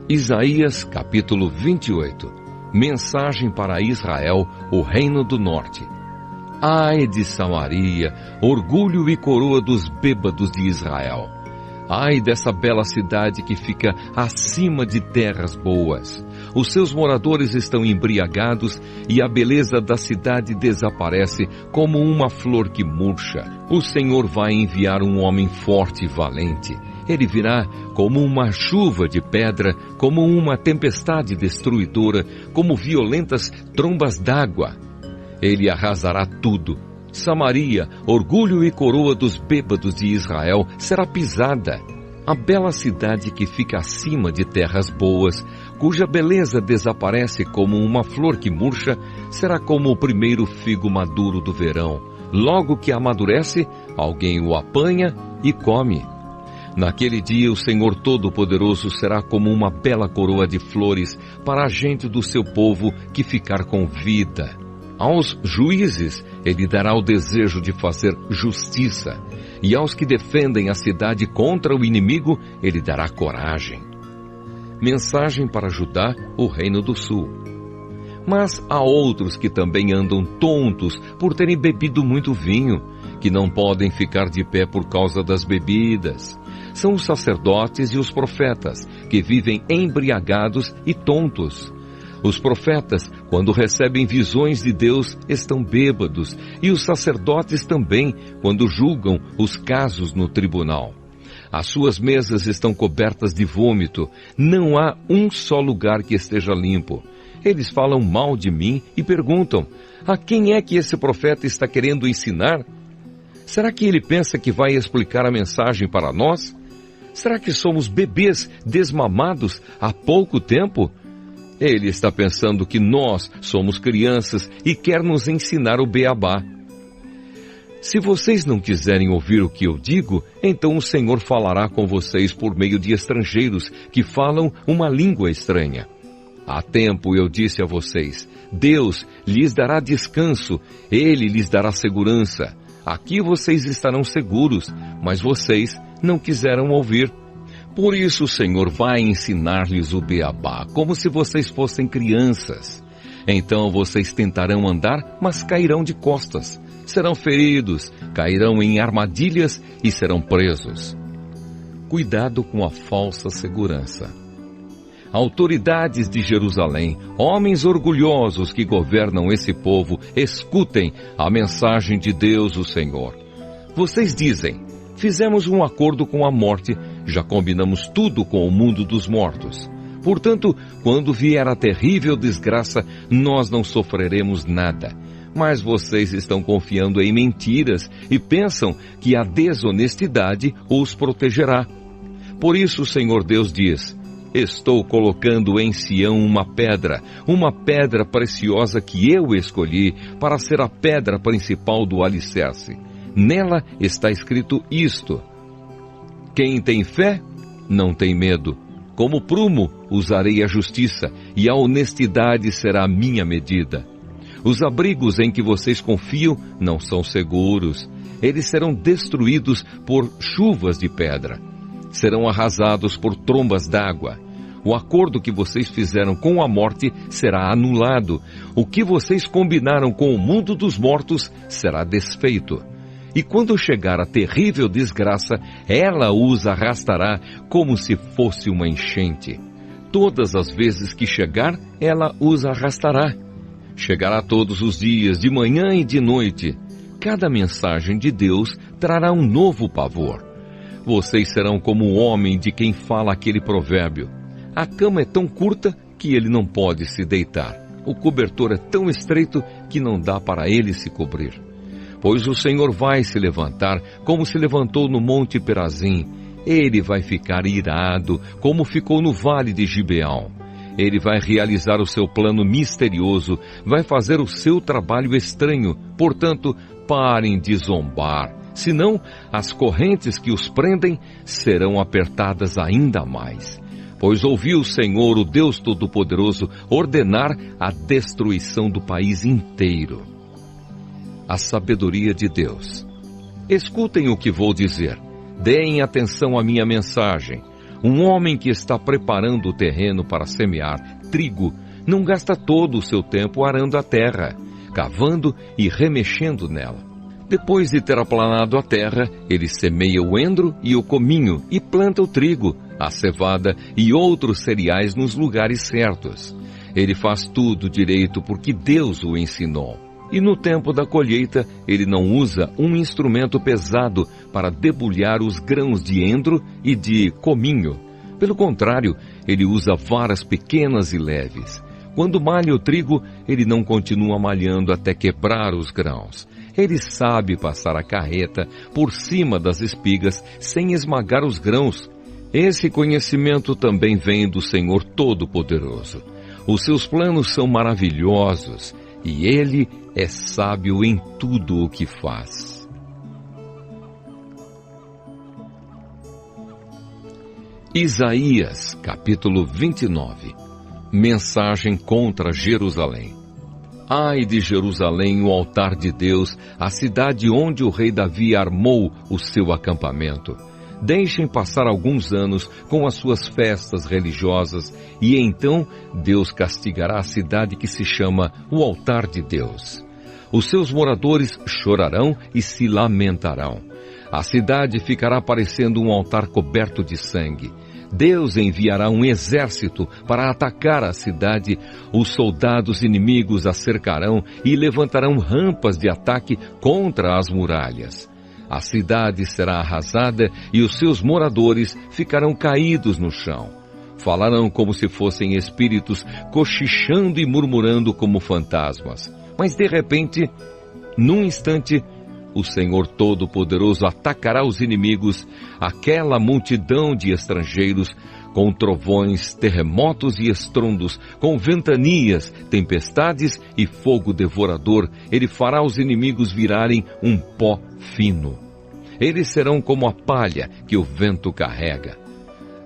Isaías capítulo 28. Mensagem para Israel, o reino do norte. Ai de Samaria, orgulho e coroa dos bêbados de Israel. Ai dessa bela cidade que fica acima de terras boas. Os seus moradores estão embriagados e a beleza da cidade desaparece como uma flor que murcha. O Senhor vai enviar um homem forte e valente. Ele virá como uma chuva de pedra, como uma tempestade destruidora, como violentas trombas d'água. Ele arrasará tudo. Samaria, orgulho e coroa dos bêbados de Israel, será pisada. A bela cidade que fica acima de terras boas, cuja beleza desaparece como uma flor que murcha, será como o primeiro figo maduro do verão. Logo que amadurece, alguém o apanha e come. Naquele dia o Senhor Todo-Poderoso será como uma bela coroa de flores para a gente do seu povo que ficar com vida. Aos juízes ele dará o desejo de fazer justiça, e aos que defendem a cidade contra o inimigo ele dará coragem. Mensagem para Judá, o reino do sul. Mas há outros que também andam tontos por terem bebido muito vinho, que não podem ficar de pé por causa das bebidas. São os sacerdotes e os profetas, que vivem embriagados e tontos. Os profetas, quando recebem visões de Deus, estão bêbados, e os sacerdotes também, quando julgam os casos no tribunal. As suas mesas estão cobertas de vômito, não há um só lugar que esteja limpo. Eles falam mal de mim e perguntam: a quem é que esse profeta está querendo ensinar? Será que ele pensa que vai explicar a mensagem para nós? Será que somos bebês desmamados há pouco tempo? Ele está pensando que nós somos crianças e quer nos ensinar o beabá. Se vocês não quiserem ouvir o que eu digo, então o Senhor falará com vocês por meio de estrangeiros que falam uma língua estranha. Há tempo eu disse a vocês: Deus lhes dará descanso, Ele lhes dará segurança. Aqui vocês estarão seguros, mas vocês não quiseram ouvir. Por isso o Senhor vai ensinar-lhes o beabá, como se vocês fossem crianças. Então vocês tentarão andar, mas cairão de costas. Serão feridos, cairão em armadilhas e serão presos. Cuidado com a falsa segurança. Autoridades de Jerusalém, homens orgulhosos que governam esse povo, escutem a mensagem de Deus, o Senhor. Vocês dizem: fizemos um acordo com a morte, já combinamos tudo com o mundo dos mortos. Portanto, quando vier a terrível desgraça, nós não sofreremos nada. Mas vocês estão confiando em mentiras e pensam que a desonestidade os protegerá. Por isso o Senhor Deus diz: estou colocando em Sião uma pedra preciosa que eu escolhi para ser a pedra principal do alicerce. Nela está escrito isto: quem tem fé, não tem medo. Como prumo, usarei a justiça, e a honestidade será a minha medida. Os abrigos em que vocês confiam não são seguros. Eles serão destruídos por chuvas de pedra. Serão arrasados por trombas d'água. O acordo que vocês fizeram com a morte será anulado. O que vocês combinaram com o mundo dos mortos será desfeito. E quando chegar a terrível desgraça, ela os arrastará como se fosse uma enchente. Todas as vezes que chegar, ela os arrastará. Chegará todos os dias, de manhã e de noite. Cada mensagem de Deus trará um novo pavor. Vocês serão como o homem de quem fala aquele provérbio: a cama é tão curta que ele não pode se deitar. O cobertor é tão estreito que não dá para ele se cobrir. Pois o Senhor vai se levantar, como se levantou no Monte Perazim. Ele vai ficar irado, como ficou no Vale de Gibeão. Ele vai realizar o seu plano misterioso, vai fazer o seu trabalho estranho. Portanto, parem de zombar, senão as correntes que os prendem serão apertadas ainda mais. Pois ouviu o Senhor, o Deus Todo-Poderoso, ordenar a destruição do país inteiro. A sabedoria de Deus. Escutem o que vou dizer. Deem atenção à minha mensagem. Um homem que está preparando o terreno para semear trigo não gasta todo o seu tempo arando a terra, cavando e remexendo nela. Depois de ter aplanado a terra, ele semeia o endro e o cominho e planta o trigo, a cevada e outros cereais nos lugares certos. Ele faz tudo direito porque Deus o ensinou. E no tempo da colheita, ele não usa um instrumento pesado para debulhar os grãos de endro e de cominho. Pelo contrário, ele usa varas pequenas e leves. Quando malha o trigo, ele não continua malhando até quebrar os grãos. Ele sabe passar a carreta por cima das espigas sem esmagar os grãos. Esse conhecimento também vem do Senhor Todo-Poderoso. Os seus planos são maravilhosos e ele é sábio em tudo o que faz. Isaías, capítulo 29. Mensagem contra Jerusalém. Ai de Jerusalém, o altar de Deus, a cidade onde o rei Davi armou o seu acampamento. Deixem passar alguns anos com as suas festas religiosas e então Deus castigará a cidade que se chama o altar de Deus. Os seus moradores chorarão e se lamentarão. A cidade ficará parecendo um altar coberto de sangue. Deus enviará um exército para atacar a cidade. Os soldados inimigos a cercarão e levantarão rampas de ataque contra as muralhas. A cidade será arrasada e os seus moradores ficarão caídos no chão. Falarão como se fossem espíritos, cochichando e murmurando como fantasmas. Mas de repente, num instante, o Senhor Todo-Poderoso atacará os inimigos, aquela multidão de estrangeiros, com trovões, terremotos e estrondos, com ventanias, tempestades e fogo devorador. Ele fará os inimigos virarem um pó fino. Eles serão como a palha que o vento carrega.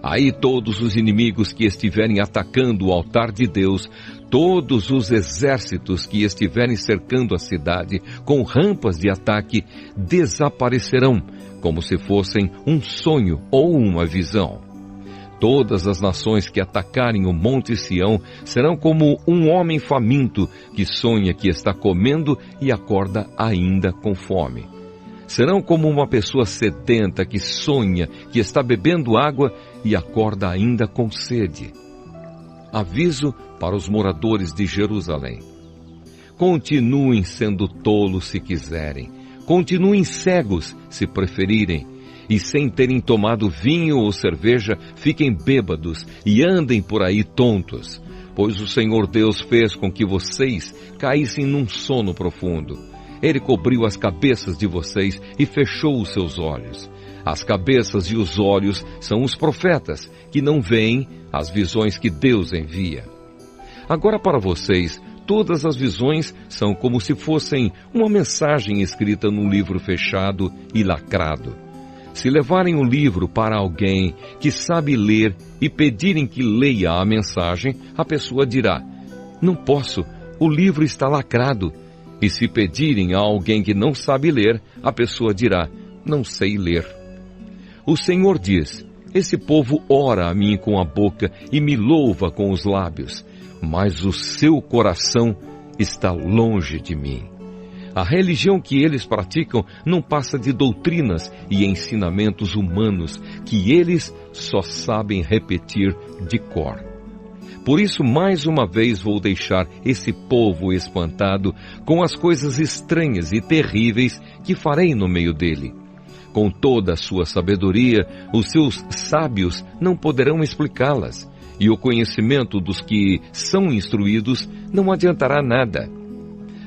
Aí todos os inimigos que estiverem atacando o altar de Deus, todos os exércitos que estiverem cercando a cidade com rampas de ataque, desaparecerão, como se fossem um sonho ou uma visão. Todas as nações que atacarem o Monte Sião serão como um homem faminto que sonha que está comendo e acorda ainda com fome. Serão como uma pessoa sedenta que sonha que está bebendo água e acorda ainda com sede. Aviso para os moradores de Jerusalém. Continuem sendo tolos se quiserem. Continuem cegos se preferirem. E sem terem tomado vinho ou cerveja, fiquem bêbados e andem por aí tontos. Pois o Senhor Deus fez com que vocês caíssem num sono profundo. Ele cobriu as cabeças de vocês e fechou os seus olhos. As cabeças e os olhos são os profetas, que não veem as visões que Deus envia. Agora para vocês, todas as visões são como se fossem uma mensagem escrita num livro fechado e lacrado. Se levarem o livro para alguém que sabe ler e pedirem que leia a mensagem, a pessoa dirá: "Não posso, o livro está lacrado." E se pedirem a alguém que não sabe ler, a pessoa dirá: "Não sei ler." O Senhor diz: "Esse povo ora a mim com a boca e me louva com os lábios, mas o seu coração está longe de mim." A religião que eles praticam não passa de doutrinas e ensinamentos humanos que eles só sabem repetir de cor. Por isso, mais uma vez vou deixar esse povo espantado com as coisas estranhas e terríveis que farei no meio dele. Com toda a sua sabedoria, os seus sábios não poderão explicá-las, e o conhecimento dos que são instruídos não adiantará nada.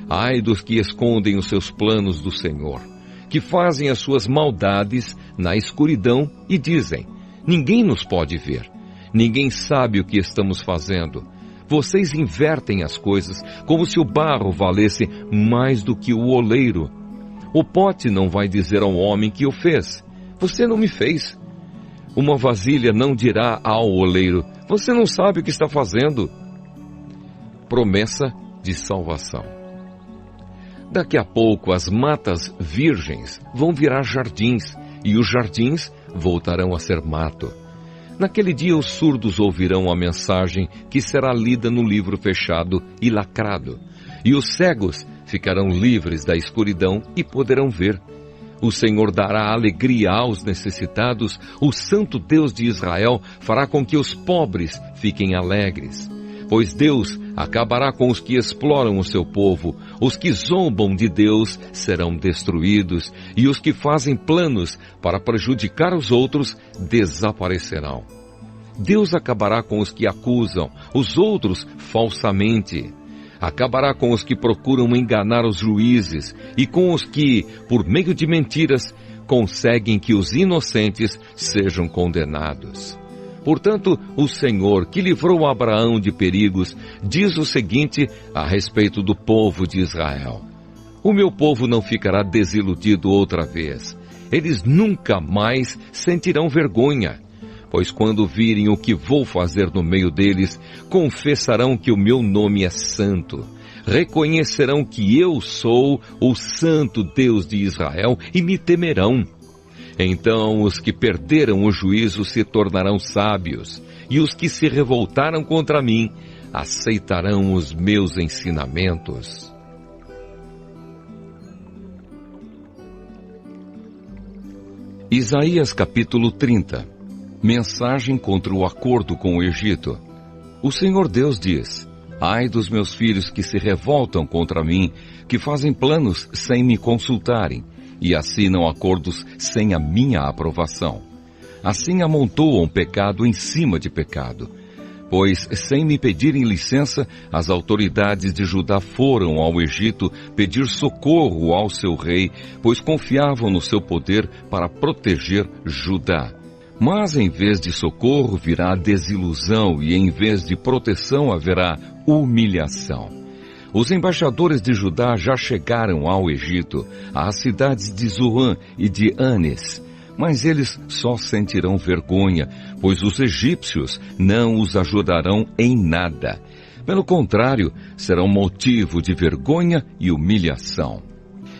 Ai dos que escondem os seus planos do Senhor, que fazem as suas maldades na escuridão e dizem: "Ninguém nos pode ver. Ninguém sabe o que estamos fazendo." Vocês invertem as coisas como se o barro valesse mais do que o oleiro. O pote não vai dizer ao homem que o fez: "Você não me fez." Uma vasilha não dirá ao oleiro: "Você não sabe o que está fazendo." Promessa de salvação. Daqui a pouco as matas virgens vão virar jardins, e os jardins voltarão a ser mato. Naquele dia os surdos ouvirão a mensagem que será lida no livro fechado e lacrado, e os cegos ficarão livres da escuridão e poderão ver. O Senhor dará alegria aos necessitados, o Santo Deus de Israel fará com que os pobres fiquem alegres. Pois Deus acabará com os que exploram o seu povo, os que zombam de Deus serão destruídos, e os que fazem planos para prejudicar os outros desaparecerão. Deus acabará com os que acusam os outros falsamente. Acabará com os que procuram enganar os juízes e com os que, por meio de mentiras, conseguem que os inocentes sejam condenados. Portanto, o Senhor, que livrou Abraão de perigos, diz o seguinte a respeito do povo de Israel: o meu povo não ficará desiludido outra vez. Eles nunca mais sentirão vergonha. Pois quando virem o que vou fazer no meio deles, confessarão que o meu nome é santo. Reconhecerão que eu sou o Santo Deus de Israel e me temerão. Então os que perderam o juízo se tornarão sábios, e os que se revoltaram contra mim aceitarão os meus ensinamentos. Isaías capítulo 30. Mensagem contra o acordo com o Egito. O Senhor Deus diz: ai dos meus filhos que se revoltam contra mim, que fazem planos sem me consultarem, e assinam acordos sem a minha aprovação. Assim amontoam pecado em cima de pecado. Pois, sem me pedirem licença, as autoridades de Judá foram ao Egito pedir socorro ao seu rei, pois confiavam no seu poder para proteger Judá. Mas em vez de socorro virá desilusão e em vez de proteção haverá humilhação. Os embaixadores de Judá já chegaram ao Egito, às cidades de Zoan e de Anes, mas eles só sentirão vergonha, pois os egípcios não os ajudarão em nada. Pelo contrário, serão motivo de vergonha e humilhação.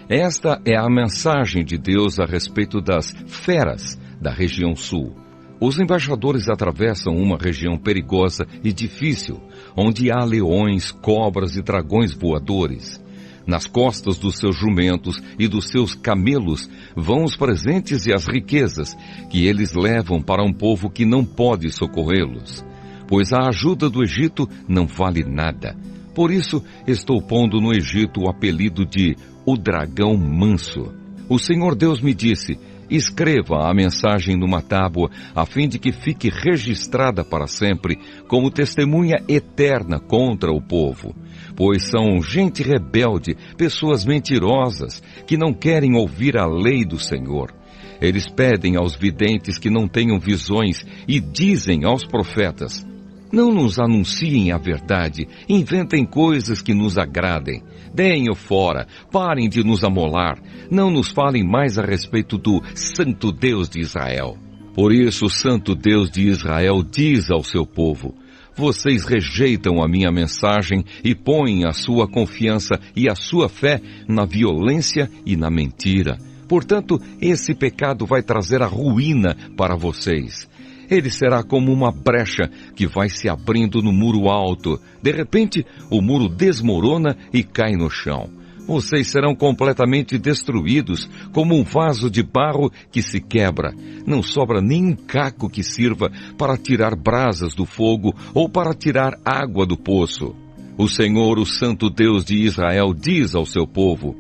Esta é a mensagem de Deus a respeito das feras da região sul. Os embaixadores atravessam uma região perigosa e difícil, onde há leões, cobras e dragões voadores. Nas costas dos seus jumentos e dos seus camelos vão os presentes e as riquezas que eles levam para um povo que não pode socorrê-los, pois a ajuda do Egito não vale nada. Por isso estou pondo no Egito o apelido de o dragão manso. O Senhor Deus me disse: escreva a mensagem numa tábua, a fim de que fique registrada para sempre, como testemunha eterna contra o povo. Pois são gente rebelde, pessoas mentirosas, que não querem ouvir a lei do Senhor. Eles pedem aos videntes que não tenham visões e dizem aos profetas: não nos anunciem a verdade, inventem coisas que nos agradem. Deem-o fora, parem de nos amolar, não nos falem mais a respeito do Santo Deus de Israel. Por isso o Santo Deus de Israel diz ao seu povo: vocês rejeitam a minha mensagem e põem a sua confiança e a sua fé na violência e na mentira. Portanto, esse pecado vai trazer a ruína para vocês. Ele será como uma brecha que vai se abrindo no muro alto. De repente, o muro desmorona e cai no chão. Vocês serão completamente destruídos, como um vaso de barro que se quebra. Não sobra nem um caco que sirva para tirar brasas do fogo ou para tirar água do poço. O Senhor, o Santo Deus de Israel, diz ao seu povo: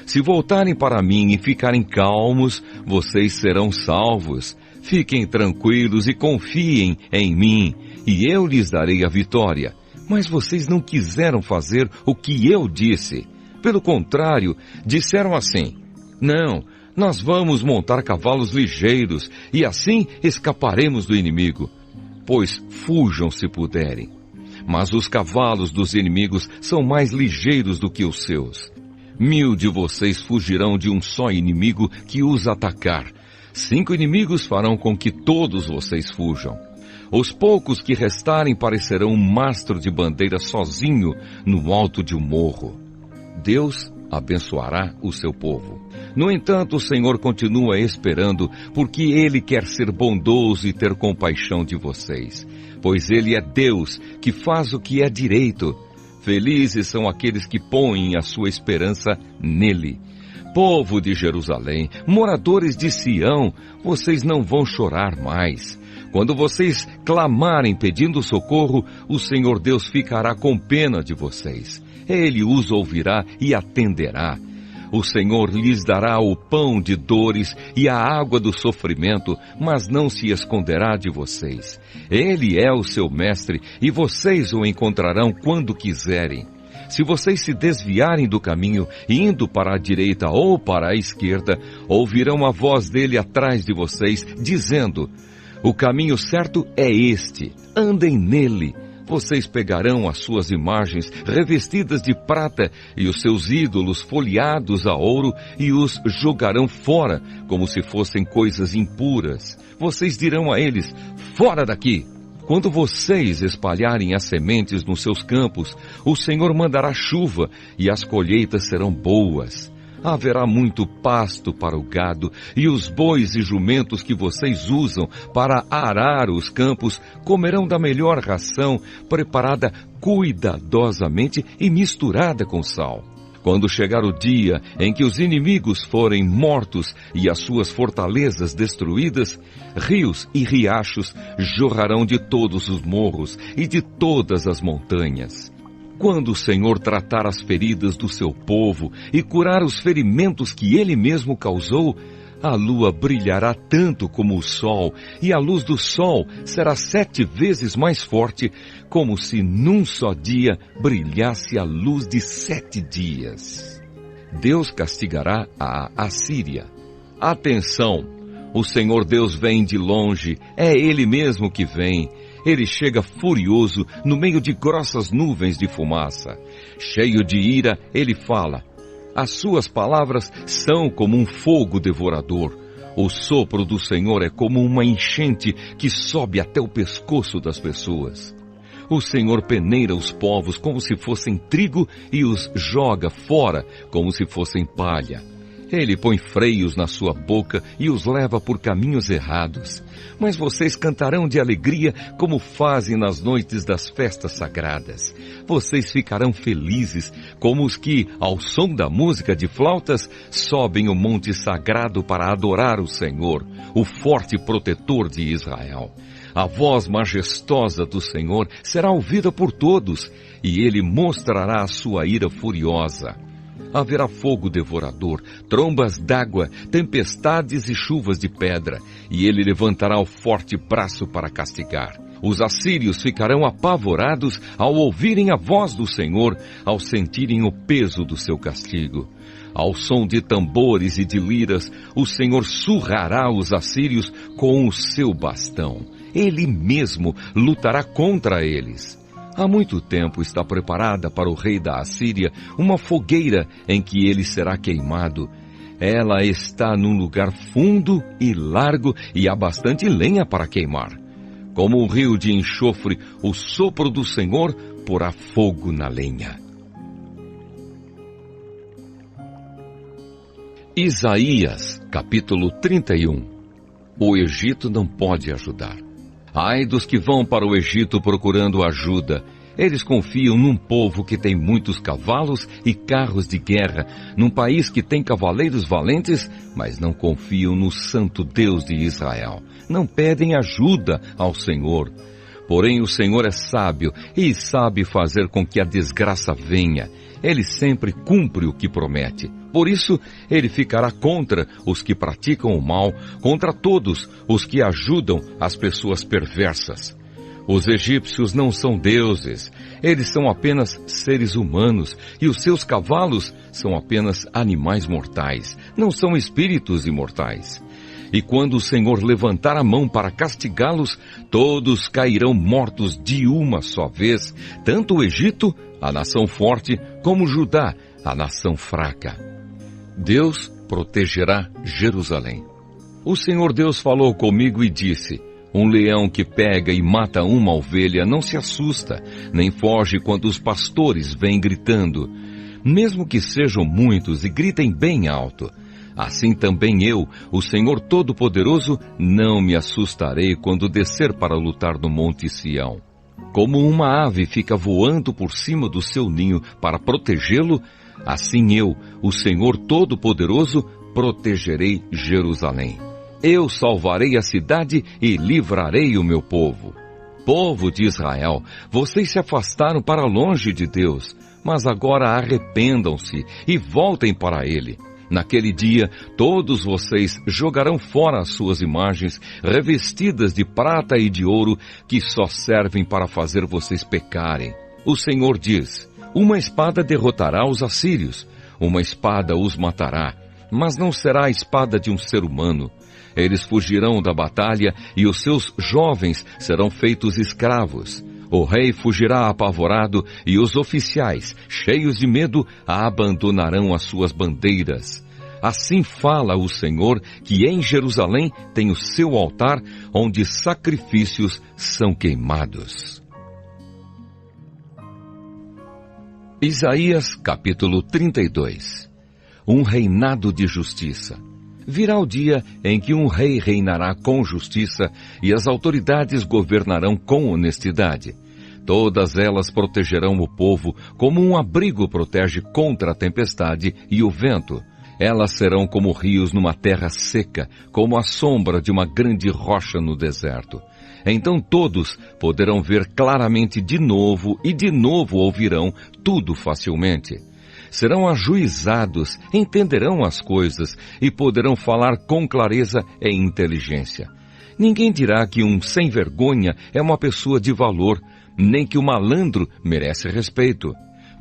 se voltarem para mim e ficarem calmos, vocês serão salvos. Fiquem tranquilos e confiem em mim, e eu lhes darei a vitória. Mas vocês não quiseram fazer o que eu disse. Pelo contrário, disseram assim: não, nós vamos montar cavalos ligeiros, e assim escaparemos do inimigo. Pois fujam se puderem. Mas os cavalos dos inimigos são mais ligeiros do que os seus. 1000 de vocês fugirão de um só inimigo que os atacar. 5 inimigos farão com que todos vocês fujam. Os poucos que restarem parecerão um mastro de bandeira sozinho no alto de um morro. Deus abençoará o seu povo. No entanto, o Senhor continua esperando, porque Ele quer ser bondoso e ter compaixão de vocês, pois Ele é Deus que faz o que é direito. Felizes são aqueles que põem a sua esperança nele. Povo de Jerusalém, moradores de Sião, vocês não vão chorar mais. Quando vocês clamarem pedindo socorro, o Senhor Deus ficará com pena de vocês. Ele os ouvirá e atenderá. O Senhor lhes dará o pão de dores e a água do sofrimento, mas não se esconderá de vocês. Ele é o seu mestre e vocês o encontrarão quando quiserem. Se vocês se desviarem do caminho, indo para a direita ou para a esquerda, ouvirão a voz dele atrás de vocês, dizendo: o caminho certo é este, andem nele. Vocês pegarão as suas imagens revestidas de prata e os seus ídolos folheados a ouro e os jogarão fora, como se fossem coisas impuras. Vocês dirão a eles: fora daqui! Quando vocês espalharem as sementes nos seus campos, o Senhor mandará chuva e as colheitas serão boas. Haverá muito pasto para o gado, e os bois e jumentos que vocês usam para arar os campos comerão da melhor ração, preparada cuidadosamente e misturada com sal. Quando chegar o dia em que os inimigos forem mortos e as suas fortalezas destruídas, rios e riachos jorrarão de todos os morros e de todas as montanhas. Quando o Senhor tratar as feridas do seu povo e curar os ferimentos que ele mesmo causou, a lua brilhará tanto como o sol, e a luz do sol será 7 vezes mais forte, como se num só dia brilhasse a luz de 7 dias. Deus castigará a Assíria. Atenção! O Senhor Deus vem de longe, é Ele mesmo que vem. Ele chega furioso no meio de grossas nuvens de fumaça. Cheio de ira, ele fala. As suas palavras são como um fogo devorador. O sopro do Senhor é como uma enchente que sobe até o pescoço das pessoas. O Senhor peneira os povos como se fossem trigo e os joga fora como se fossem palha. Ele põe freios na sua boca e os leva por caminhos errados. Mas vocês cantarão de alegria como fazem nas noites das festas sagradas. Vocês ficarão felizes como os que, ao som da música de flautas, sobem o monte sagrado para adorar o Senhor, o forte protetor de Israel. A voz majestosa do Senhor será ouvida por todos, e ele mostrará a sua ira furiosa. Haverá fogo devorador, trombas d'água, tempestades e chuvas de pedra, e ele levantará o forte braço para castigar. Os assírios ficarão apavorados ao ouvirem a voz do Senhor, ao sentirem o peso do seu castigo. Ao som de tambores e de liras, o Senhor surrará os assírios com o seu bastão. Ele mesmo lutará contra eles. Há muito tempo está preparada para o rei da Assíria uma fogueira em que ele será queimado. Ela está num lugar fundo e largo e há bastante lenha para queimar. Como um rio de enxofre, o sopro do Senhor porá fogo na lenha. Isaías, capítulo 31. O Egito não pode ajudar. Ai dos que vão para o Egito procurando ajuda. Eles confiam num povo que tem muitos cavalos e carros de guerra, num país que tem cavaleiros valentes, mas não confiam no Santo Deus de Israel. Não pedem ajuda ao Senhor. Porém, o Senhor é sábio e sabe fazer com que a desgraça venha. Ele sempre cumpre o que promete. Por isso, ele ficará contra os que praticam o mal, contra todos os que ajudam as pessoas perversas. Os egípcios não são deuses, eles são apenas seres humanos, e os seus cavalos são apenas animais mortais, não são espíritos imortais. E quando o Senhor levantar a mão para castigá-los, todos cairão mortos de uma só vez, tanto o Egito, a nação forte, como Judá, a nação fraca. Deus protegerá Jerusalém. O Senhor Deus falou comigo e disse: um leão que pega e mata uma ovelha não se assusta, nem foge quando os pastores vêm gritando. mesmo que sejam muitos e gritem bem alto. Assim também eu, o Senhor Todo-Poderoso, não me assustarei quando descer para lutar no Monte Sião. Como uma ave fica voando por cima do seu ninho para protegê-lo, assim eu, o Senhor Todo-Poderoso, protegerei Jerusalém. Eu salvarei a cidade e livrarei o meu povo. Povo de Israel, vocês se afastaram para longe de Deus, mas agora arrependam-se e voltem para Ele. Naquele dia, todos vocês jogarão fora as suas imagens, revestidas de prata e de ouro, que só servem para fazer vocês pecarem. O Senhor diz: uma espada derrotará os assírios, uma espada os matará, mas não será a espada de um ser humano. Eles fugirão da batalha e os seus jovens serão feitos escravos. O rei fugirá apavorado e os oficiais, cheios de medo, abandonarão as suas bandeiras. Assim fala o Senhor, que em Jerusalém tem o seu altar, onde sacrifícios são queimados. Isaías capítulo 32. Um reinado de justiça. Virá o dia em que um rei reinará com justiça e as autoridades governarão com honestidade. Todas elas protegerão o povo como um abrigo protege contra a tempestade e o vento. Elas serão como rios numa terra seca, como a sombra de uma grande rocha no deserto. Então todos poderão ver claramente de novo e de novo ouvirão tudo facilmente. Serão ajuizados, entenderão as coisas e poderão falar com clareza e inteligência. Ninguém dirá que um sem-vergonha é uma pessoa de valor, nem que o malandro merece respeito.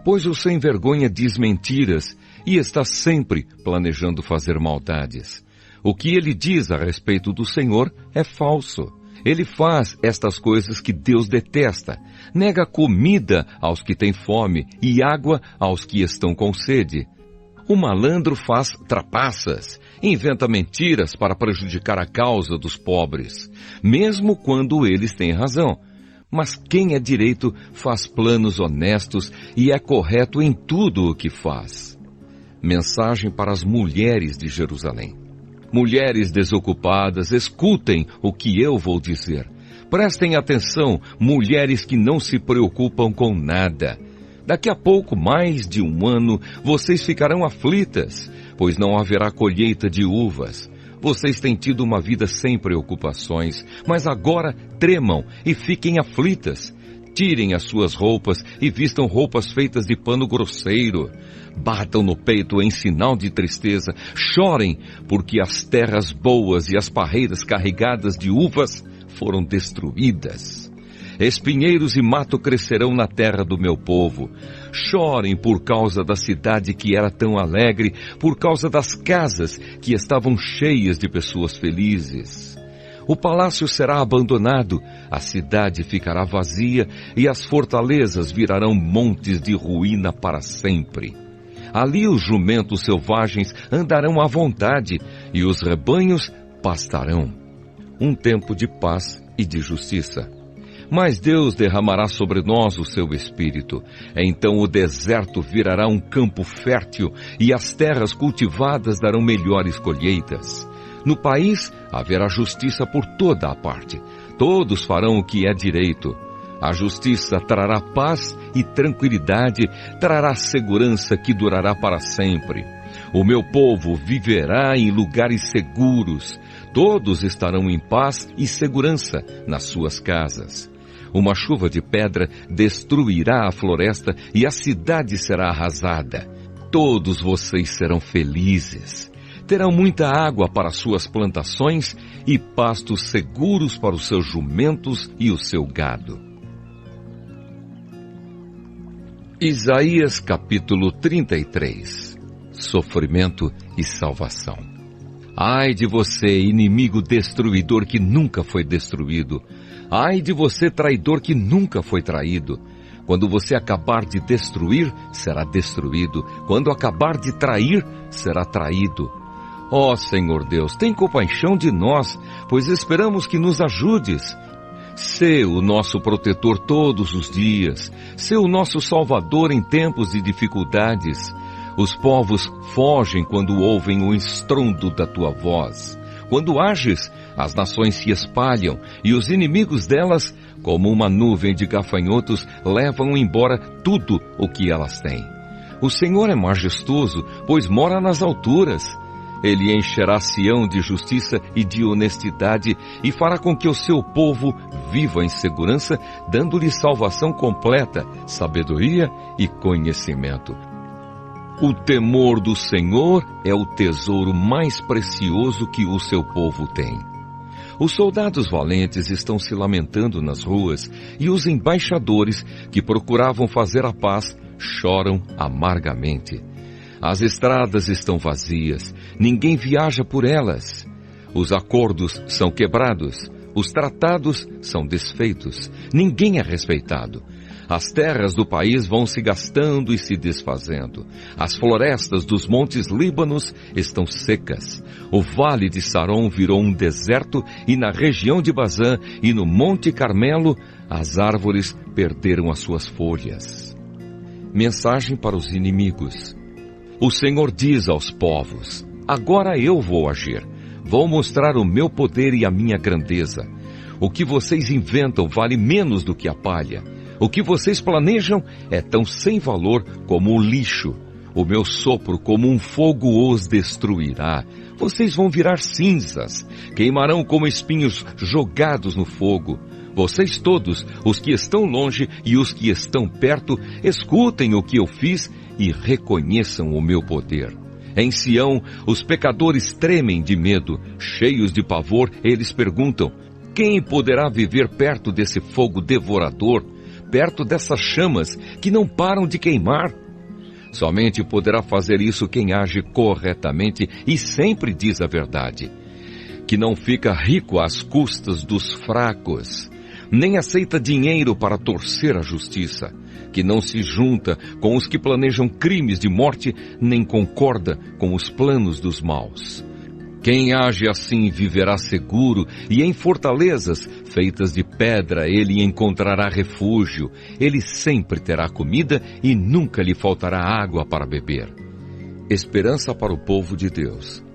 Pois o sem-vergonha diz mentiras e está sempre planejando fazer maldades. O que ele diz a respeito do Senhor é falso. Ele faz estas coisas que Deus detesta. Nega comida aos que têm fome e água aos que estão com sede. O malandro faz trapaças, inventa mentiras para prejudicar a causa dos pobres, mesmo quando eles têm razão. Mas quem é direito faz planos honestos e é correto em tudo o que faz. Mensagem para as mulheres de Jerusalém. Mulheres desocupadas, escutem o que eu vou dizer. Prestem atenção, mulheres que não se preocupam com nada. Daqui a pouco, mais de um ano, vocês ficarão aflitas, pois não haverá colheita de uvas. Vocês têm tido uma vida sem preocupações, mas agora tremam e fiquem aflitas. Tirem as suas roupas e vistam roupas feitas de pano grosseiro. Batam no peito em sinal de tristeza. Chorem, porque as terras boas e as parreiras carregadas de uvas foram destruídas. Espinheiros e mato crescerão na terra do meu povo. Chorem por causa da cidade que era tão alegre, por causa das casas que estavam cheias de pessoas felizes. O palácio será abandonado, a cidade ficará vazia e as fortalezas virarão montes de ruína para sempre. Ali os jumentos selvagens andarão à vontade e os rebanhos pastarão. Um tempo de paz e de justiça. Mas Deus derramará sobre nós o seu Espírito. Então o deserto virará um campo fértil e as terras cultivadas darão melhores colheitas. No país haverá justiça por toda a parte. Todos farão o que é direito. A justiça trará paz e tranquilidade, trará segurança que durará para sempre. O meu povo viverá em lugares seguros. Todos estarão em paz e segurança nas suas casas. Uma chuva de pedra destruirá a floresta e a cidade será arrasada. Todos vocês serão felizes. Terão muita água para suas plantações e pastos seguros para os seus jumentos e o seu gado. Isaías capítulo 33. Sofrimento e salvação. Ai de você, inimigo destruidor que nunca foi destruído. Ai de você, traidor que nunca foi traído. Quando você acabar de destruir, será destruído. Quando acabar de trair, será traído. Ó Senhor Deus, tem compaixão de nós, pois esperamos que nos ajudes. Sê o nosso protetor todos os dias, sê o nosso salvador em tempos de dificuldades. Os povos fogem quando ouvem o estrondo da tua voz. Quando ages, as nações se espalham e os inimigos delas, como uma nuvem de gafanhotos, levam embora tudo o que elas têm. O Senhor é majestoso, pois mora nas alturas. Ele encherá Sião de justiça e de honestidade e fará com que o seu povo viva em segurança, dando-lhe salvação completa, sabedoria e conhecimento. O temor do Senhor é o tesouro mais precioso que o seu povo tem. Os soldados valentes estão se lamentando nas ruas e os embaixadores que procuravam fazer a paz choram amargamente. As estradas estão vazias, ninguém viaja por elas. Os acordos são quebrados, os tratados são desfeitos, ninguém é respeitado. As terras do país vão se gastando e se desfazendo. As florestas dos montes Líbanos estão secas. O vale de Saron virou um deserto e na região de Bazã e no Monte Carmelo as árvores perderam as suas folhas. Mensagem para os inimigos. O Senhor diz aos povos: agora eu vou agir. Vou mostrar o meu poder e a minha grandeza. O que vocês inventam vale menos do que a palha. O que vocês planejam é tão sem valor como o lixo. O meu sopro como um fogo os destruirá. Vocês vão virar cinzas, queimarão como espinhos jogados no fogo. Vocês todos, os que estão longe e os que estão perto, escutem o que eu fiz e reconheçam o meu poder. Em Sião, os pecadores tremem de medo, cheios de pavor, eles perguntam: quem poderá viver perto desse fogo devorador, perto dessas chamas que não param de queimar? Somente poderá fazer isso quem age corretamente e sempre diz a verdade, que não fica rico às custas dos fracos, nem aceita dinheiro para torcer a justiça, que não se junta com os que planejam crimes de morte, nem concorda com os planos dos maus. Quem age assim viverá seguro, e em fortalezas feitas de pedra ele encontrará refúgio. Ele sempre terá comida e nunca lhe faltará água para beber. Esperança para o povo de Deus.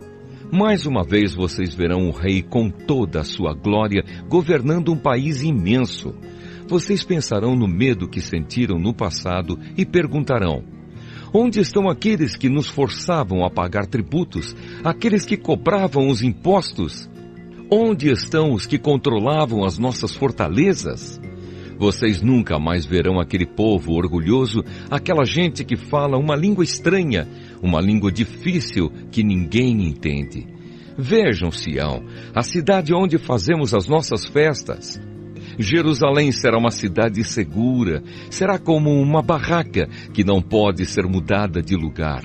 Mais uma vez vocês verão o rei com toda a sua glória, governando um país imenso. Vocês pensarão no medo que sentiram no passado e perguntarão: onde estão aqueles que nos forçavam a pagar tributos, aqueles que cobravam os impostos? Onde estão os que controlavam as nossas fortalezas? Vocês nunca mais verão aquele povo orgulhoso, aquela gente que fala uma língua estranha, uma língua difícil que ninguém entende. Vejam Sião, a cidade onde fazemos as nossas festas. Jerusalém será uma cidade segura, será como uma barraca que não pode ser mudada de lugar.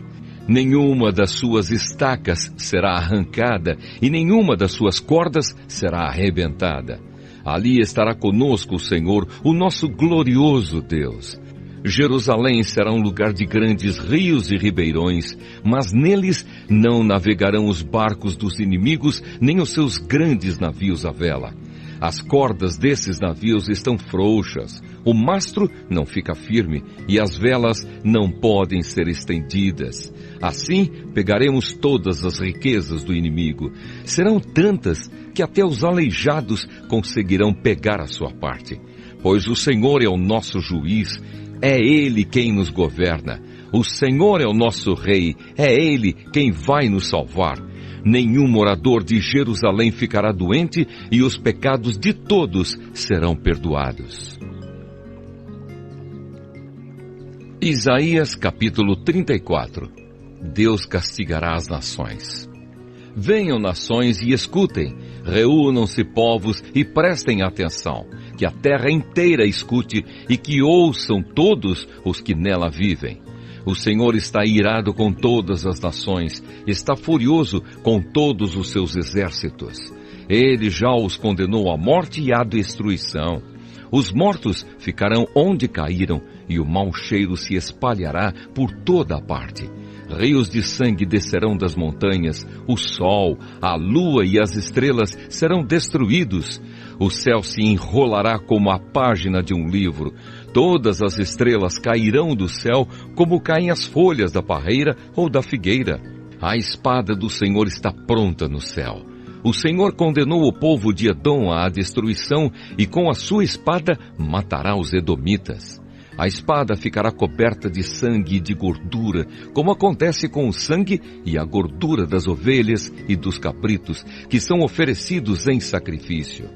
Nenhuma das suas estacas será arrancada e nenhuma das suas cordas será arrebentada. Ali estará conosco o Senhor, o nosso glorioso Deus. Jerusalém será um lugar de grandes rios e ribeirões, mas neles não navegarão os barcos dos inimigos, nem os seus grandes navios à vela. As cordas desses navios estão frouxas, o mastro não fica firme e as velas não podem ser estendidas. Assim pegaremos todas as riquezas do inimigo. Serão tantas que até os aleijados conseguirão pegar a sua parte. Pois o Senhor é o nosso juiz, é Ele quem nos governa. O Senhor é o nosso rei, é Ele quem vai nos salvar. Nenhum morador de Jerusalém ficará doente e os pecados de todos serão perdoados. Isaías capítulo 34. Deus castigará as nações. Venham nações e escutem, reúnam-se povos e prestem atenção, que a terra inteira escute e que ouçam todos os que nela vivem. O Senhor está irado com todas as nações, está furioso com todos os seus exércitos. Ele já os condenou à morte e à destruição. Os mortos ficarão onde caíram e o mau cheiro se espalhará por toda a parte. Rios de sangue descerão das montanhas, o sol, a lua e as estrelas serão destruídos. O céu se enrolará como a página de um livro. Todas as estrelas cairão do céu como caem as folhas da parreira ou da figueira. A espada do Senhor está pronta no céu. O Senhor condenou o povo de Edom à destruição e com a sua espada matará os edomitas. A espada ficará coberta de sangue e de gordura, como acontece com o sangue e a gordura das ovelhas e dos cabritos, que são oferecidos em sacrifício.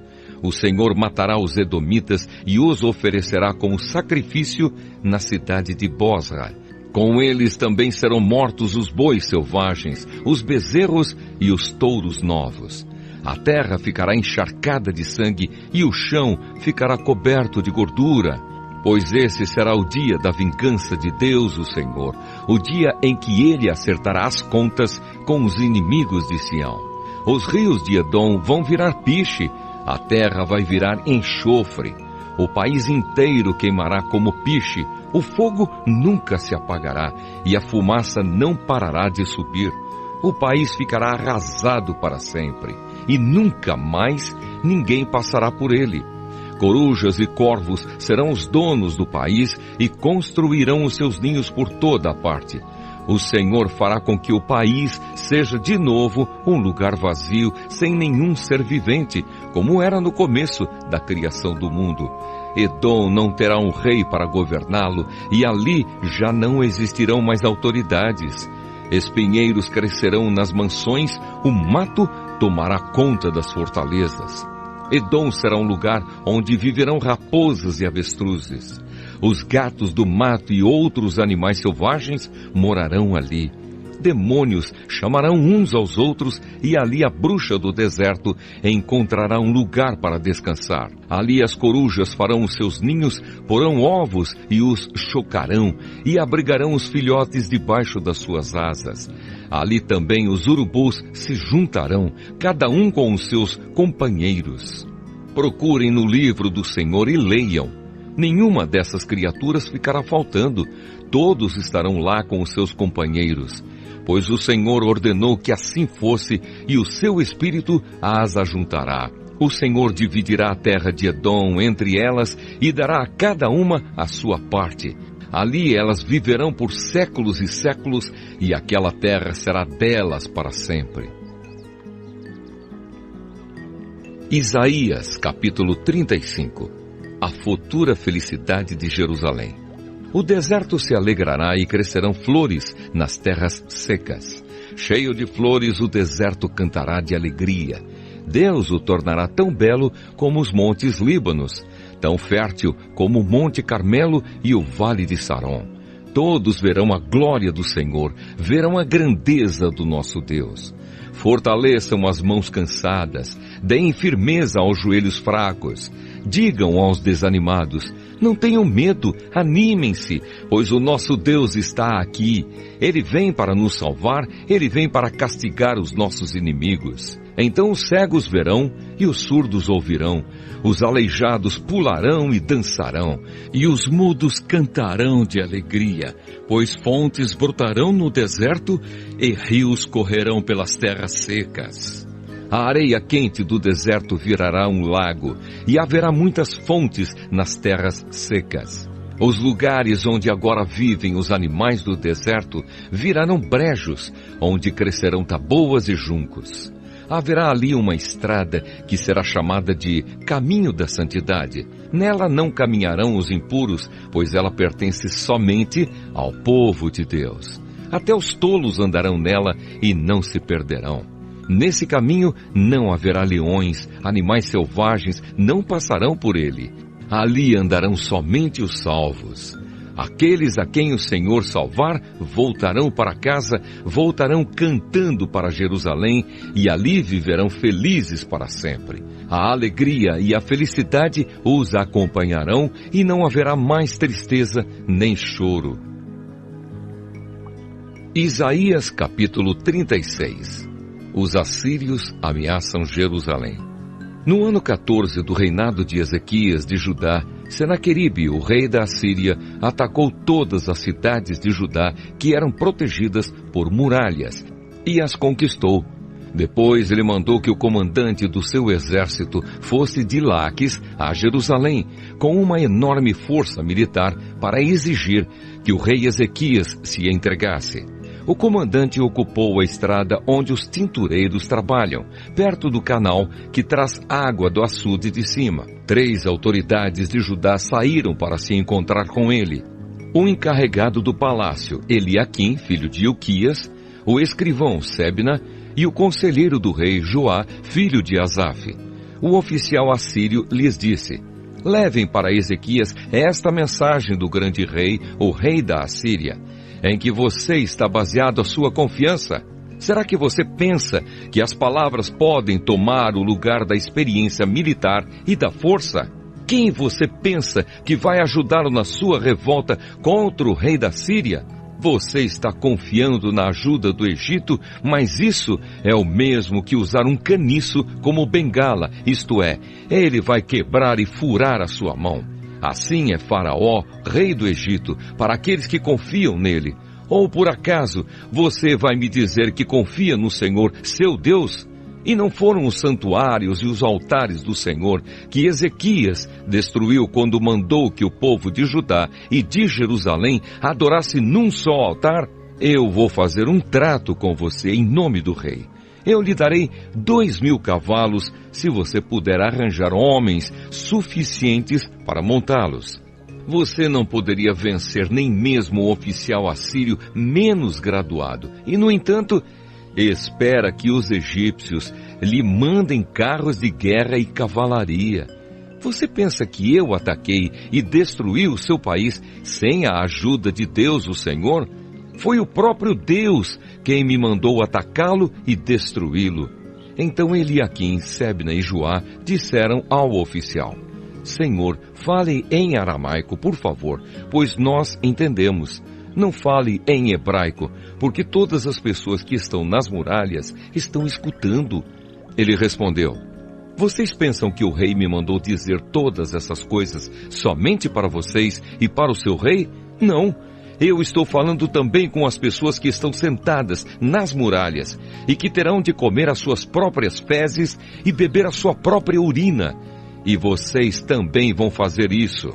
O Senhor matará os edomitas e os oferecerá como sacrifício na cidade de Bosra. Com eles também serão mortos os bois selvagens, os bezerros e os touros novos. A terra ficará encharcada de sangue e o chão ficará coberto de gordura. Pois esse será o dia da vingança de Deus, o Senhor, o dia em que Ele acertará as contas com os inimigos de Sião. Os rios de Edom vão virar piche, a terra vai virar enxofre. O país inteiro queimará como piche, o fogo nunca se apagará e a fumaça não parará de subir. O país ficará arrasado para sempre e nunca mais ninguém passará por ele. Corujas e corvos serão os donos do país e construirão os seus ninhos por toda a parte. O Senhor fará com que o país seja de novo um lugar vazio, sem nenhum ser vivente, como era no começo da criação do mundo. Edom não terá um rei para governá-lo, e ali já não existirão mais autoridades. Espinheiros crescerão nas mansões, o mato tomará conta das fortalezas. Edom será um lugar onde viverão raposas e avestruzes. Os gatos do mato e outros animais selvagens morarão ali. Demônios chamarão uns aos outros e ali a bruxa do deserto encontrará um lugar para descansar. Ali as corujas farão os seus ninhos, porão ovos e os chocarão e abrigarão os filhotes debaixo das suas asas. Ali também os urubus se juntarão, cada um com os seus companheiros. Procurem no livro do Senhor e leiam. Nenhuma dessas criaturas ficará faltando. Todos estarão lá com os seus companheiros. Pois o Senhor ordenou que assim fosse, e o seu Espírito as ajuntará. O Senhor dividirá a terra de Edom entre elas e dará a cada uma a sua parte. Ali elas viverão por séculos e séculos, e aquela terra será delas para sempre. Isaías, capítulo 35. A futura felicidade de Jerusalém. O deserto se alegrará e crescerão flores nas terras secas. Cheio de flores, o deserto cantará de alegria. Deus o tornará tão belo como os montes Líbanos, tão fértil como o Monte Carmelo e o Vale de Saron. Todos verão a glória do Senhor, verão a grandeza do nosso Deus. Fortaleçam as mãos cansadas, deem firmeza aos joelhos fracos. Digam aos desanimados, não tenham medo, animem-se, pois o nosso Deus está aqui. Ele vem para nos salvar, Ele vem para castigar os nossos inimigos. Então os cegos verão e os surdos ouvirão, os aleijados pularão e dançarão, e os mudos cantarão de alegria, pois fontes brotarão no deserto e rios correrão pelas terras secas. A areia quente do deserto virará um lago, e haverá muitas fontes nas terras secas. Os lugares onde agora vivem os animais do deserto virarão brejos, onde crescerão taboas e juncos. Haverá ali uma estrada que será chamada de Caminho da Santidade. Nela não caminharão os impuros, pois ela pertence somente ao povo de Deus. Até os tolos andarão nela e não se perderão. Nesse caminho não haverá leões, animais selvagens não passarão por ele. Ali andarão somente os salvos. Aqueles a quem o Senhor salvar voltarão para casa, voltarão cantando para Jerusalém e ali viverão felizes para sempre. A alegria e a felicidade os acompanharão e não haverá mais tristeza nem choro. Isaías capítulo 36. Os assírios ameaçam Jerusalém. No ano 14 do reinado de Ezequias de Judá, Senaqueribe, o rei da Assíria, atacou todas as cidades de Judá que eram protegidas por muralhas e as conquistou. Depois ele mandou que o comandante do seu exército fosse de Laques a Jerusalém, com uma enorme força militar, para exigir que o rei Ezequias se entregasse. O comandante ocupou a estrada onde os tintureiros trabalham, perto do canal que traz água do açude de cima. 3 autoridades de Judá saíram para se encontrar com ele. O encarregado do palácio, Eliaquim, filho de Ilquias, o escrivão Sebna e o conselheiro do rei Joá, filho de Asaf. O oficial assírio lhes disse: levem para Ezequias esta mensagem do grande rei, o rei da Assíria, em que você está baseado a sua confiança. Será que você pensa que as palavras podem tomar o lugar da experiência militar e da força? Quem você pensa que vai ajudá-lo na sua revolta contra o rei da Síria? Você está confiando na ajuda do Egito, mas isso é o mesmo que usar um caniço como bengala, isto é, ele vai quebrar e furar a sua mão. Assim é Faraó, rei do Egito, para aqueles que confiam nele. Ou por acaso você vai me dizer que confia no Senhor, seu Deus? E não foram os santuários e os altares do Senhor que Ezequias destruiu quando mandou que o povo de Judá e de Jerusalém adorasse num só altar? Eu vou fazer um trato com você em nome do rei. Eu lhe darei 2.000 cavalos se você puder arranjar homens suficientes para montá-los. Você não poderia vencer nem mesmo o oficial assírio menos graduado. E, no entanto, espera que os egípcios lhe mandem carros de guerra e cavalaria. Você pensa que eu ataquei e destruí o seu país sem a ajuda de Deus, o Senhor? Foi o próprio Deus quem me mandou atacá-lo e destruí-lo. Então Eliaquim, Sebna e Joá disseram ao oficial: Senhor, fale em aramaico, por favor, pois nós entendemos. Não fale em hebraico, porque todas as pessoas que estão nas muralhas estão escutando. Ele respondeu: vocês pensam que o rei me mandou dizer todas essas coisas somente para vocês e para o seu rei? Não. Eu estou falando também com as pessoas que estão sentadas nas muralhas e que terão de comer as suas próprias fezes e beber a sua própria urina. E vocês também vão fazer isso.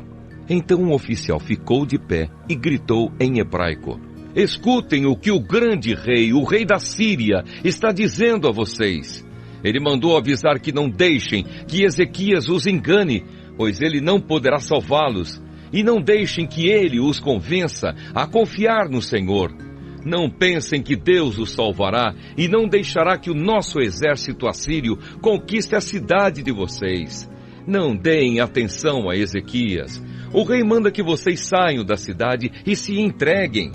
Então um oficial ficou de pé e gritou em hebraico: escutem o que o grande rei, o rei da Síria, está dizendo a vocês. Ele mandou avisar que não deixem que Ezequias os engane, pois ele não poderá salvá-los. E não deixem que ele os convença a confiar no Senhor. Não pensem que Deus os salvará e não deixará que o nosso exército assírio conquiste a cidade de vocês. Não deem atenção a Ezequias. O rei manda que vocês saiam da cidade e se entreguem.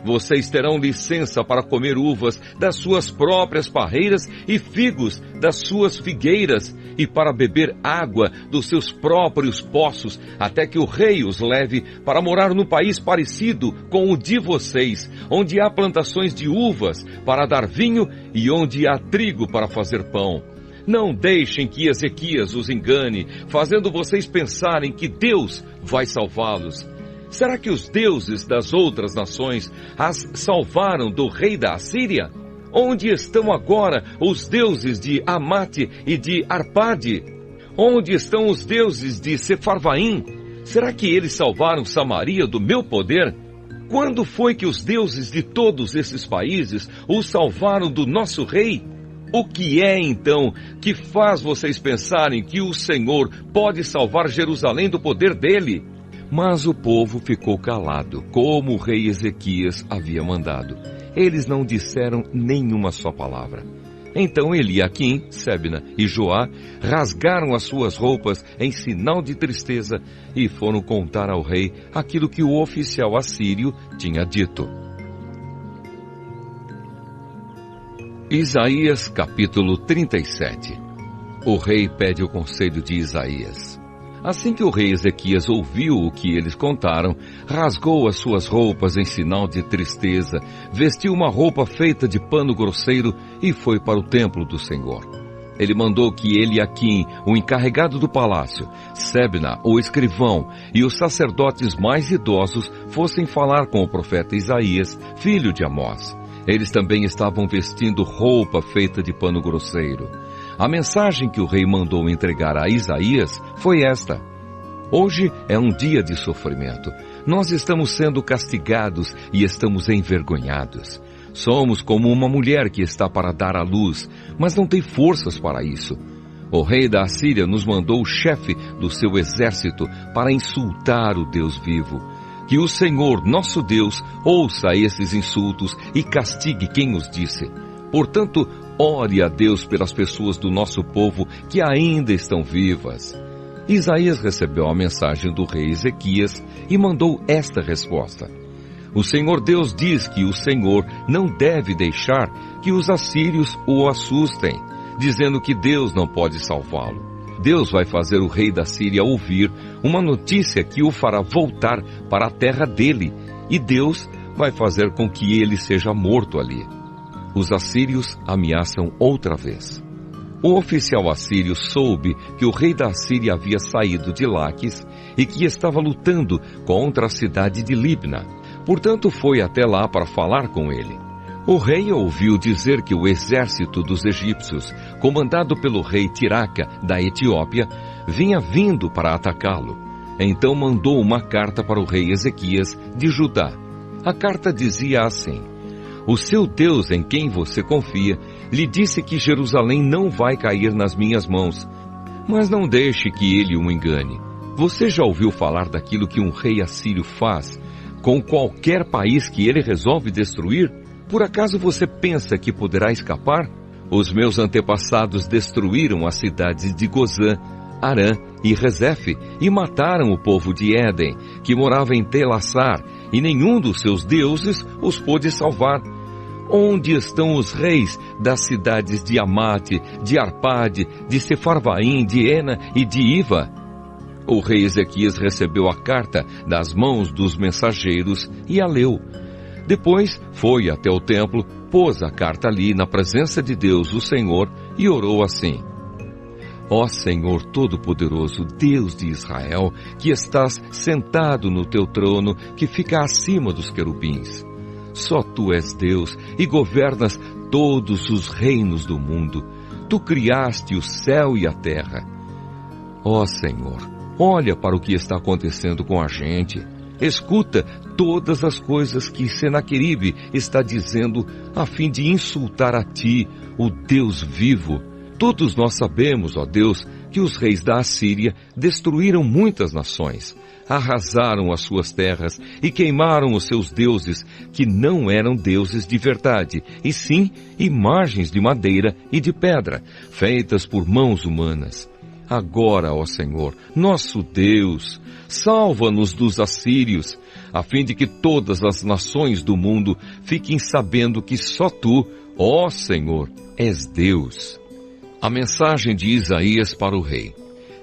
Vocês terão licença para comer uvas das suas próprias parreiras e figos das suas figueiras e para beber água dos seus próprios poços, até que o rei os leve para morar num país parecido com o de vocês, onde há plantações de uvas para dar vinho e onde há trigo para fazer pão. Não deixem que Ezequias os engane, fazendo vocês pensarem que Deus vai salvá-los. Será que os deuses das outras nações as salvaram do rei da Assíria? Onde estão agora os deuses de Amate e de Arpade? Onde estão os deuses de Sefarvaim? Será que eles salvaram Samaria do meu poder? Quando foi que os deuses de todos esses países os salvaram do nosso rei? O que é, então, que faz vocês pensarem que o Senhor pode salvar Jerusalém do poder dele? Mas o povo ficou calado, como o rei Ezequias havia mandado. Eles não disseram nenhuma só palavra. Então Eliaquim, Sebna e Joá rasgaram as suas roupas em sinal de tristeza e foram contar ao rei aquilo que o oficial assírio tinha dito. Isaías capítulo 37. O rei pede o conselho de Isaías. Assim que o rei Ezequias ouviu o que eles contaram, rasgou as suas roupas em sinal de tristeza, vestiu uma roupa feita de pano grosseiro e foi para o templo do Senhor. Ele mandou que Eliaquim, o encarregado do palácio, Sebna, o escrivão, e os sacerdotes mais idosos fossem falar com o profeta Isaías, filho de Amós. Eles também estavam vestindo roupa feita de pano grosseiro. A mensagem que o rei mandou entregar a Isaías foi esta: hoje é um dia de sofrimento. Nós estamos sendo castigados e estamos envergonhados. Somos como uma mulher que está para dar à luz, mas não tem forças para isso. O rei da Assíria nos mandou o chefe do seu exército para insultar o Deus vivo. Que o Senhor, nosso Deus, ouça esses insultos e castigue quem os disse. Portanto, ore a Deus pelas pessoas do nosso povo que ainda estão vivas. Isaías recebeu a mensagem do rei Ezequias e mandou esta resposta: o Senhor Deus diz que o Senhor não deve deixar que os assírios o assustem, dizendo que Deus não pode salvá-lo. Deus vai fazer o rei da Síria ouvir uma notícia que o fará voltar para a terra dele, e Deus vai fazer com que ele seja morto ali. Os assírios ameaçam outra vez. O oficial assírio soube que o rei da Síria havia saído de Laquis e que estava lutando contra a cidade de Libna. Portanto, foi até lá para falar com ele. O rei ouviu dizer que o exército dos egípcios, comandado pelo rei Tiraca da Etiópia, vinha vindo para atacá-lo. Então mandou uma carta para o rei Ezequias de Judá. A carta dizia assim: o seu Deus em quem você confia lhe disse que Jerusalém não vai cair nas minhas mãos, mas não deixe que ele o engane. Você já ouviu falar daquilo que um rei assírio faz com qualquer país que ele resolve destruir? Por acaso você pensa que poderá escapar? Os meus antepassados destruíram as cidades de Gozã, Arã e Rezefe e mataram o povo de Éden, que morava em Telassar, e nenhum dos seus deuses os pôde salvar. Onde estão os reis das cidades de Amate, de Arpade, de Sefarvaim, de Ena e de Iva? O rei Ezequias recebeu a carta das mãos dos mensageiros e a leu. Depois foi até o templo, pôs a carta ali na presença de Deus, o Senhor, e orou assim: ó Senhor Todo-Poderoso, Deus de Israel, que estás sentado no teu trono, que fica acima dos querubins. Só tu és Deus e governas todos os reinos do mundo. Tu criaste o céu e a terra. Ó Senhor, olha para o que está acontecendo com a gente. Escuta todas as coisas que Senaqueribe está dizendo a fim de insultar a ti, o Deus vivo. Todos nós sabemos, ó Deus, que os reis da Assíria destruíram muitas nações, arrasaram as suas terras e queimaram os seus deuses, que não eram deuses de verdade, e sim imagens de madeira e de pedra, feitas por mãos humanas. Agora, ó Senhor, nosso Deus, salva-nos dos assírios, a fim de que todas as nações do mundo fiquem sabendo que só tu, ó Senhor, és Deus. A mensagem de Isaías para o rei.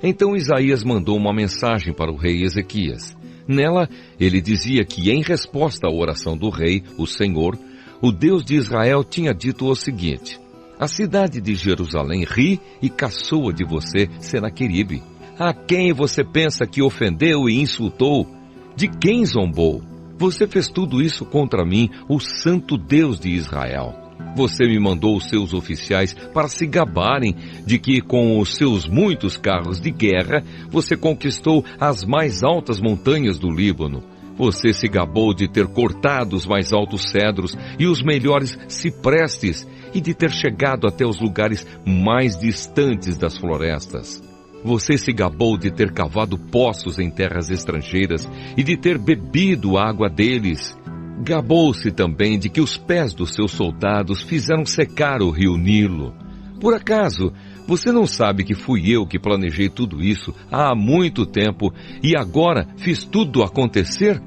Então Isaías mandou uma mensagem para o rei Ezequias. Nela, ele dizia que, em resposta à oração do rei, o Senhor, o Deus de Israel, tinha dito o seguinte: a cidade de Jerusalém ri e caçoa de você, Senaqueribe. A quem você pensa que ofendeu e insultou? De quem zombou? Você fez tudo isso contra mim, o santo Deus de Israel. Você me mandou os seus oficiais para se gabarem de que, com os seus muitos carros de guerra, você conquistou as mais altas montanhas do Líbano. Você se gabou de ter cortado os mais altos cedros e os melhores ciprestes e de ter chegado até os lugares mais distantes das florestas. Você se gabou de ter cavado poços em terras estrangeiras e de ter bebido a água deles. Gabou-se também de que os pés dos seus soldados fizeram secar o rio Nilo. Por acaso, você não sabe que fui eu que planejei tudo isso há muito tempo e agora fiz tudo acontecer?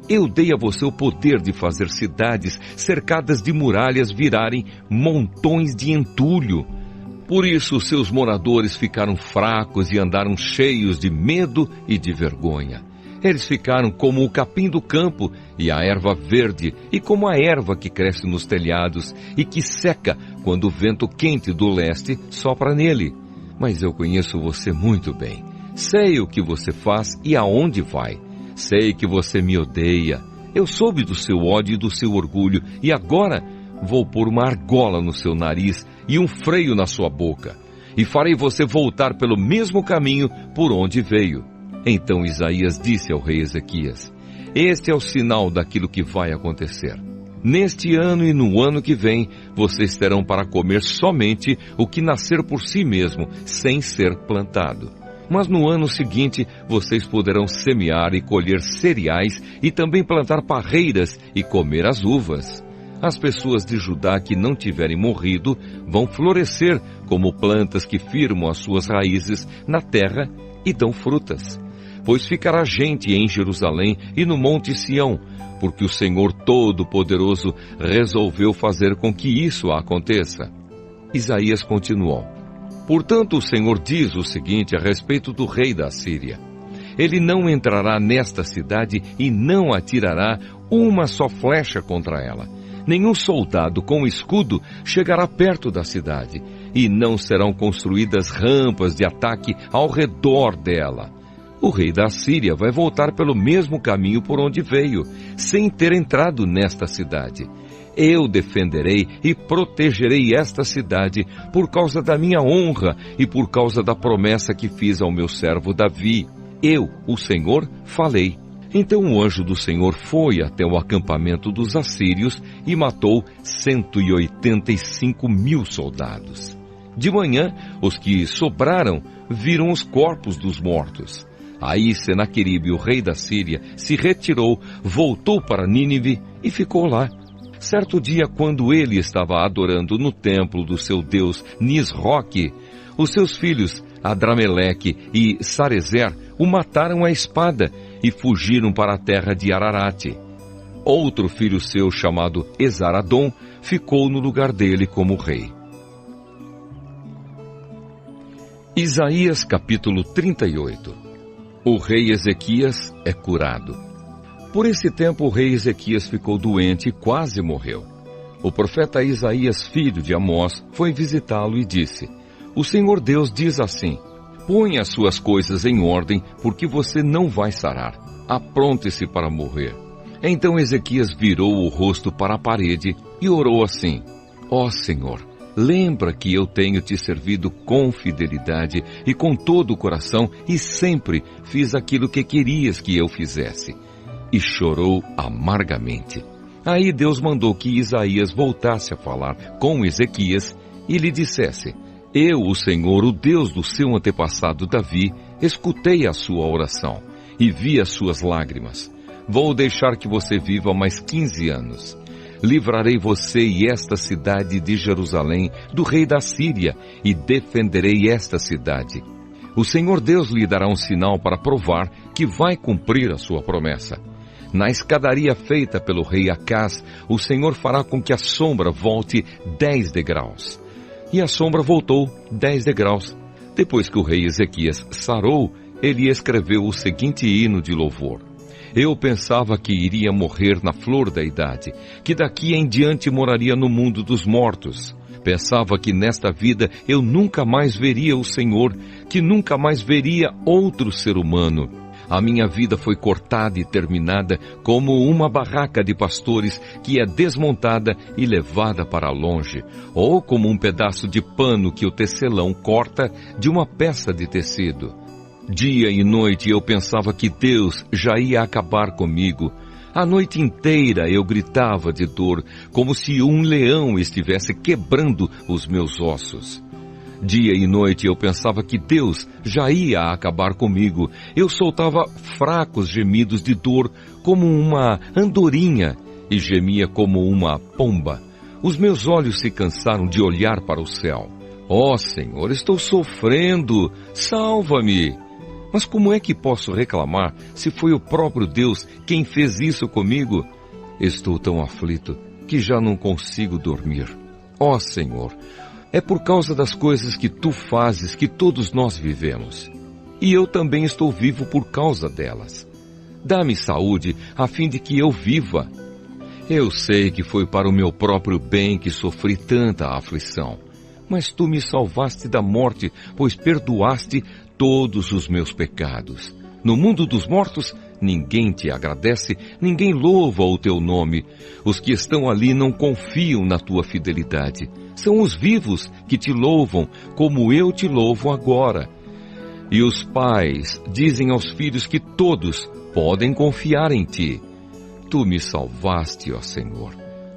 Eu dei a você o poder de fazer cidades cercadas de muralhas virarem montões de entulho. Por isso, seus moradores ficaram fracos e andaram cheios de medo e de vergonha. Eles ficaram como o capim do campo e a erva verde, e como a erva que cresce nos telhados e que seca quando o vento quente do leste sopra nele. Mas eu conheço você muito bem. Sei o que você faz e aonde vai. Sei que você me odeia. Eu soube do seu ódio e do seu orgulho, e agora vou pôr uma argola no seu nariz e um freio na sua boca, e farei você voltar pelo mesmo caminho por onde veio. Então Isaías disse ao rei Ezequias: este é o sinal daquilo que vai acontecer. Neste ano e no ano que vem, vocês terão para comer somente o que nascer por si mesmo, sem ser plantado. Mas no ano seguinte, vocês poderão semear e colher cereais e também plantar parreiras e comer as uvas. As pessoas de Judá que não tiverem morrido vão florescer como plantas que firmam as suas raízes na terra e dão frutas. Pois ficará gente em Jerusalém e no Monte Sião, porque o Senhor Todo-Poderoso resolveu fazer com que isso aconteça. Isaías continuou: portanto, o Senhor diz o seguinte a respeito do rei da Síria: ele não entrará nesta cidade e não atirará uma só flecha contra ela. Nenhum soldado com escudo chegará perto da cidade, e não serão construídas rampas de ataque ao redor dela. O rei da Síria vai voltar pelo mesmo caminho por onde veio, sem ter entrado nesta cidade. Eu defenderei e protegerei esta cidade por causa da minha honra e por causa da promessa que fiz ao meu servo Davi. Eu, o Senhor, falei. Então o anjo do Senhor foi até o acampamento dos assírios e matou 185.000 soldados. De manhã, os que sobraram viram os corpos dos mortos. Aí Senaqueribe, o rei da Síria, se retirou, voltou para Nínive e ficou lá. Certo dia, quando ele estava adorando no templo do seu deus Nisroque, os seus filhos Adrameleque e Sarezer o mataram à espada e fugiram para a terra de Ararate. Outro filho seu, chamado Esaradom, ficou no lugar dele como rei. Isaías capítulo 38. O rei Ezequias é curado. Por esse tempo o rei Ezequias ficou doente e quase morreu. O profeta Isaías, filho de Amós, foi visitá-lo e disse: o Senhor Deus diz assim: põe as suas coisas em ordem, porque você não vai sarar. Apronte-se para morrer. Então Ezequias virou o rosto para a parede e orou assim: ó Senhor, lembra que eu tenho te servido com fidelidade e com todo o coração e sempre fiz aquilo que querias que eu fizesse. E chorou amargamente. Aí Deus mandou que Isaías voltasse a falar com Ezequias e lhe dissesse: eu, o Senhor, o Deus do seu antepassado Davi, escutei a sua oração e vi as suas lágrimas. Vou deixar que você viva mais 15 anos. Livrarei você e esta cidade de Jerusalém do rei da Síria e defenderei esta cidade. O Senhor Deus lhe dará um sinal para provar que vai cumprir a sua promessa. Na escadaria feita pelo rei Acaz, o Senhor fará com que a sombra volte 10 degraus. E a sombra voltou 10 degraus. Depois que o rei Ezequias sarou, ele escreveu o seguinte hino de louvor: eu pensava que iria morrer na flor da idade, que daqui em diante moraria no mundo dos mortos. Pensava que nesta vida eu nunca mais veria o Senhor, que nunca mais veria outro ser humano. A minha vida foi cortada e terminada como uma barraca de pastores que é desmontada e levada para longe, ou como um pedaço de pano que o tecelão corta de uma peça de tecido. Dia e noite eu pensava que Deus já ia acabar comigo. A noite inteira eu gritava de dor, como se um leão estivesse quebrando os meus ossos. Dia e noite eu pensava que Deus já ia acabar comigo. Eu soltava fracos gemidos de dor, como uma andorinha, e gemia como uma pomba. Os meus olhos se cansaram de olhar para o céu. Ó Senhor, estou sofrendo, salva-me! Mas como é que posso reclamar se foi o próprio Deus quem fez isso comigo? Estou tão aflito que já não consigo dormir. Ó Senhor, é por causa das coisas que Tu fazes que todos nós vivemos. E eu também estou vivo por causa delas. Dá-me saúde a fim de que eu viva. Eu sei que foi para o meu próprio bem que sofri tanta aflição. Mas Tu me salvaste da morte, pois perdoaste todos os meus pecados. No mundo dos mortos, ninguém te agradece, ninguém louva o teu nome. Os que estão ali não confiam na tua fidelidade. São os vivos que te louvam, como eu te louvo agora. E os pais dizem aos filhos que todos podem confiar em ti. Tu me salvaste, ó Senhor.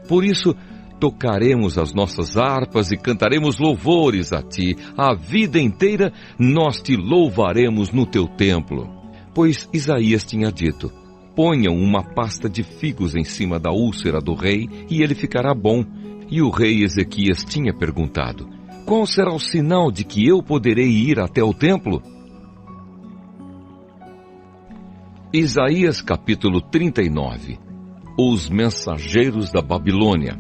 Por isso, tocaremos as nossas harpas e cantaremos louvores a ti. A vida inteira nós te louvaremos no teu templo. Pois Isaías tinha dito: ponham uma pasta de figos em cima da úlcera do rei e ele ficará bom. E o rei Ezequias tinha perguntado: qual será o sinal de que eu poderei ir até o templo? Isaías capítulo 39. Os mensageiros da Babilônia.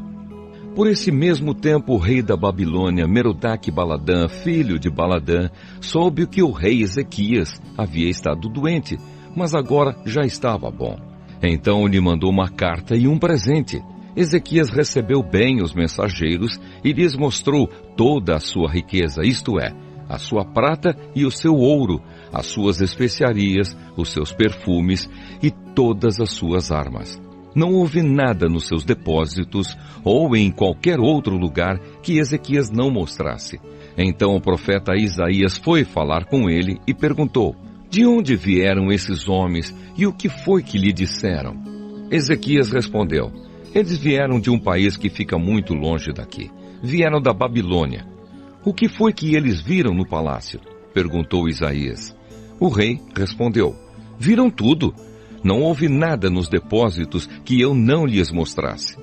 Por esse mesmo tempo, o rei da Babilônia, Merodach-Baladã, filho de Baladã, soube que o rei Ezequias havia estado doente, mas agora já estava bom. Então lhe mandou uma carta e um presente. Ezequias recebeu bem os mensageiros e lhes mostrou toda a sua riqueza, isto é, a sua prata e o seu ouro, as suas especiarias, os seus perfumes e todas as suas armas. Não houve nada nos seus depósitos ou em qualquer outro lugar que Ezequias não mostrasse. Então o profeta Isaías foi falar com ele e perguntou: de onde vieram esses homens e o que foi que lhe disseram? Ezequias respondeu: eles vieram de um país que fica muito longe daqui. Vieram da Babilônia. O que foi que eles viram no palácio? Perguntou Isaías. O rei respondeu: viram tudo. Não houve nada nos depósitos que eu não lhes mostrasse.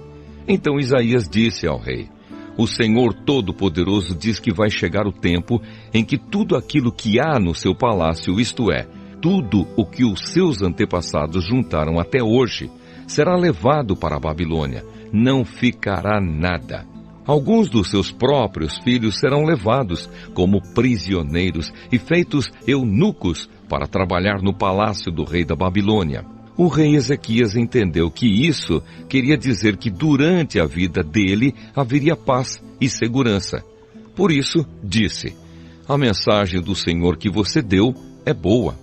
Então Isaías disse ao rei: o Senhor Todo-Poderoso diz que vai chegar o tempo em que tudo aquilo que há no seu palácio, isto é, tudo o que os seus antepassados juntaram até hoje, será levado para a Babilônia. Não ficará nada. Alguns dos seus próprios filhos serão levados como prisioneiros e feitos eunucos para trabalhar no palácio do rei da Babilônia. O rei Ezequias entendeu que isso queria dizer que durante a vida dele haveria paz e segurança. Por isso, disse: a mensagem do Senhor que você deu é boa.